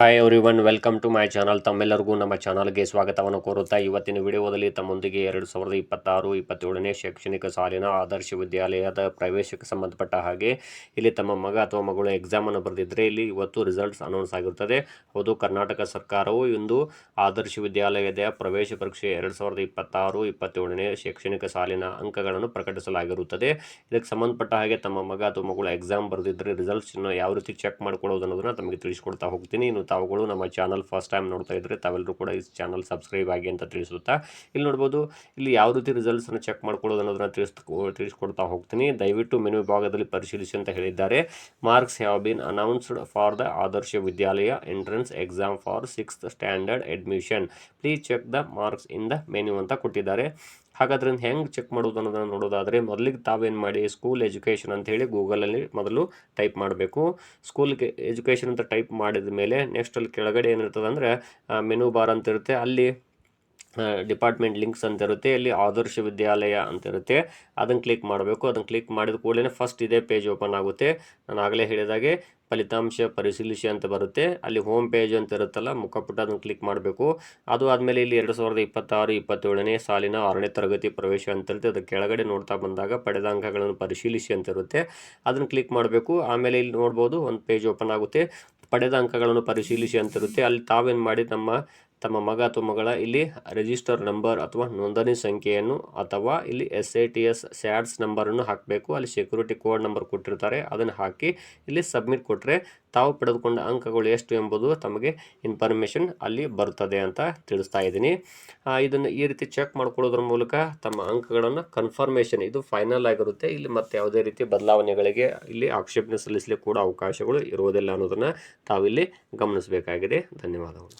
Hi everyone, welcome to my channel. ತಮ್ಮೆಲ್ಲರಿಗೂ ನಮ್ಮ ಚಾನಲ್ಗೆ ಸ್ವಾಗತವನ್ನು ಕೋರುತ್ತಾ ಇವತ್ತಿನ ವಿಡಿಯೋದಲ್ಲಿ ತಮ್ಮೊಂದಿಗೆ 2026-27ನೇ ಶೈಕ್ಷಣಿಕ ಸಾಲಿನ ಆದರ್ಶ ವಿದ್ಯಾಲಯದ ಪ್ರವೇಶಕ್ಕೆ ಸಂಬಂಧಪಟ್ಟ ಹಾಗೆ ಇಲ್ಲಿ ತಮ್ಮ ಮಗ ಅಥವಾ ಮಗಳು ಎಕ್ಸಾಮನ್ನು ಬರೆದಿದ್ದರೆ ಇಲ್ಲಿ ಇವತ್ತು ರಿಸಲ್ಟ್ಸ್ ಅನೌನ್ಸ್ ಆಗಿರುತ್ತದೆ. ಹೌದು, ಕರ್ನಾಟಕ ಸರ್ಕಾರವು ಇಂದು ಆದರ್ಶ ವಿದ್ಯಾಲಯದ ಪ್ರವೇಶ ಪರೀಕ್ಷೆ 2026-27ನೇ ಶೈಕ್ಷಣಿಕ ಸಾಲಿನ ಅಂಕಗಳನ್ನು ಪ್ರಕಟಿಸಲಾಗಿರುತ್ತದೆ. ಇದಕ್ಕೆ ಸಂಬಂಧಪಟ್ಟ ಹಾಗೆ ತಮ್ಮ ಮಗ ಅಥವಾ ಮಗಳು ಎಕ್ಸಾಮ್ ಬರೆದಿದ್ದರೆ ರಿಸಲ್ಟ್ಸನ್ನು ಯಾವ ರೀತಿ ಚೆಕ್ ಮಾಡ್ಕೊಳ್ಳೋದು ಅನ್ನೋದನ್ನು ತಮಗೆ ತಿಳಿಸ್ಕೊಡ್ತಾ ಹೋಗ್ತೀನಿ. ಇನ್ನು ತಾವುಗಳು ನಮ್ಮ ಚಾನಲ್ ಫಸ್ಟ್ ಟೈಮ್ ನೋಡ್ತಾ ಇದ್ದರೆ ತಾವೆಲ್ಲರೂ ಕೂಡ ಈ ಚಾನಲ್ ಸಬ್ಸ್ಕ್ರೈಬ್ ಆಗಿ ಅಂತ ತಿಳಿಸುತ್ತಾ, ಇಲ್ಲಿ ನೋಡ್ಬೋದು ಇಲ್ಲಿ ಯಾವ ರೀತಿ ರಿಸಲ್ಟ್ಸನ್ನು ಚೆಕ್ ಮಾಡ್ಕೊಳ್ಳೋದು ಅನ್ನೋದನ್ನು ತಿಳಿಸ್ಕೊಡ್ತಾ ಹೋಗ್ತೀನಿ. ದಯವಿಟ್ಟು ಮೆನು ವಿಭಾಗದಲ್ಲಿ ಪರಿಶೀಲಿಸಿ ಅಂತ ಹೇಳಿದ್ದಾರೆ. Marks have been announced for the Adarsh Vidyalaya entrance exam for 6th standard admission. Please check the marks in the menu ಅಂತ ಕೊಟ್ಟಿದ್ದಾರೆ. ಹಾಗಾದ್ರೆ ಹೆಂಗೆ ಚೆಕ್ ಮಾಡೋದು ಅನ್ನೋದನ್ನು ನೋಡೋದಾದರೆ ಮೊದಲಿಗೆ ತಾವೇನು ಮಾಡಿ ಸ್ಕೂಲ್ ಎಜುಕೇಷನ್ ಅಂತ ಹೇಳಿ ಗೂಗಲಲ್ಲಿ ಮೊದಲು ಟೈಪ್ ಮಾಡಬೇಕು. ಸ್ಕೂಲ್ ಎಜುಕೇಷನ್ ಅಂತ ಟೈಪ್ ಮಾಡಿದ ಮೇಲೆ ನೆಕ್ಸ್ಟ್ ಅಲ್ಲಿ ಕೆಳಗಡೆ ಏನಿರ್ತದೆ ಅಂದರೆ ಮೆನು ಬಾರ್ ಅಂತ ಇರುತ್ತೆ. ಅಲ್ಲಿ ಡಿಪಾರ್ಟ್ಮೆಂಟ್ ಲಿಂಕ್ಸ್ ಅಂತ ಇರುತ್ತೆ. ಇಲ್ಲಿ ಆದರ್ಶ ವಿದ್ಯಾಲಯ ಅಂತ ಇರುತ್ತೆ. ಅದನ್ನು ಕ್ಲಿಕ್ ಮಾಡಬೇಕು. ಅದನ್ನು ಕ್ಲಿಕ್ ಮಾಡಿದ ಕೂಡಲೇ ಫಸ್ಟ್ ಇದೇ ಪೇಜ್ ಓಪನ್ ಆಗುತ್ತೆ. ನಾನು ಆಗಲೇ ಹೇಳಿದಾಗೆ ಫಲಿತಾಂಶ ಪರಿಶೀಲಿಸಿ ಅಂತ ಬರುತ್ತೆ. ಅಲ್ಲಿ ಹೋಮ್ ಪೇಜ್ ಅಂತ ಇರುತ್ತಲ್ಲ, ಮುಖಪುಟ, ಅದನ್ನು ಕ್ಲಿಕ್ ಮಾಡಬೇಕು. ಅದು ಆದಮೇಲೆ ಇಲ್ಲಿ 2026-27ನೇ ಸಾಲಿನ 6ನೇ ತರಗತಿ ಪ್ರವೇಶ ಅಂತ ಇರುತ್ತೆ. ಅದರ ಕೆಳಗಡೆ ನೋಡ್ತಾ ಬಂದಾಗ ಪಡೆದ ಅಂಕಗಳನ್ನು ಪರಿಶೀಲಿಸಿ ಅಂತ ಇರುತ್ತೆ. ಅದನ್ನು ಕ್ಲಿಕ್ ಮಾಡಬೇಕು. ಆಮೇಲೆ ಇಲ್ಲಿ ನೋಡ್ಬೋದು ಒಂದು ಪೇಜ್ ಓಪನ್ ಆಗುತ್ತೆ. ಪಡೆದ ಅಂಕಗಳನ್ನು ಪರಿಶೀಲಿಸಿ ಅಂತ ಇರುತ್ತೆ. ಅಲ್ಲಿ ತಾವೇನು ಮಾಡಿ ತಮ್ಮ ಮಗ ಅಥವಾ ಮಗಳ ಇಲ್ಲಿ ರಿಜಿಸ್ಟರ್ ನಂಬರ್ ಅಥವಾ ನೋಂದಣಿ ಸಂಖ್ಯೆಯನ್ನು ಅಥವಾ ಇಲ್ಲಿ SATS ಸ್ಯಾಡ್ಸ್ ನಂಬರನ್ನು ಹಾಕಬೇಕು. ಅಲ್ಲಿ ಸೆಕ್ಯೂರಿಟಿ ಕೋಡ್ ನಂಬರ್ ಕೊಟ್ಟಿರ್ತಾರೆ, ಅದನ್ನು ಹಾಕಿ ಇಲ್ಲಿ ಸಬ್ಮಿಟ್ ಕೊಟ್ಟರೆ ತಾವು ಪಡೆದುಕೊಂಡ ಅಂಕಗಳು ಎಷ್ಟು ಎಂಬುದು ತಮಗೆ ಇನ್ಫಾರ್ಮೇಷನ್ ಅಲ್ಲಿ ಬರ್ತದೆ ಅಂತ ತಿಳಿಸ್ತಾ ಇದ್ದೀನಿ. ಇದನ್ನು ಈ ರೀತಿ ಚೆಕ್ ಮಾಡ್ಕೊಳ್ಳೋದ್ರ ಮೂಲಕ ತಮ್ಮ ಅಂಕಗಳನ್ನು ಕನ್ಫರ್ಮೇಷನ್ ಇದು ಫೈನಲ್ ಆಗಿರುತ್ತೆ. ಇಲ್ಲಿ ಮತ್ತೆ ಯಾವುದೇ ರೀತಿ ಬದಲಾವಣೆಗಳಿಗೆ ಇಲ್ಲಿ ಆಕ್ಷೇಪಣೆ ಸಲ್ಲಿಸಲಿಕ್ಕೆ ಕೂಡ ಅವಕಾಶಗಳು ಇರುವುದಿಲ್ಲ ಅನ್ನೋದನ್ನು ತಾವಿಲ್ಲಿ ಗಮನಿಸಬೇಕಾಗಿದೆ. ಧನ್ಯವಾದಗಳು.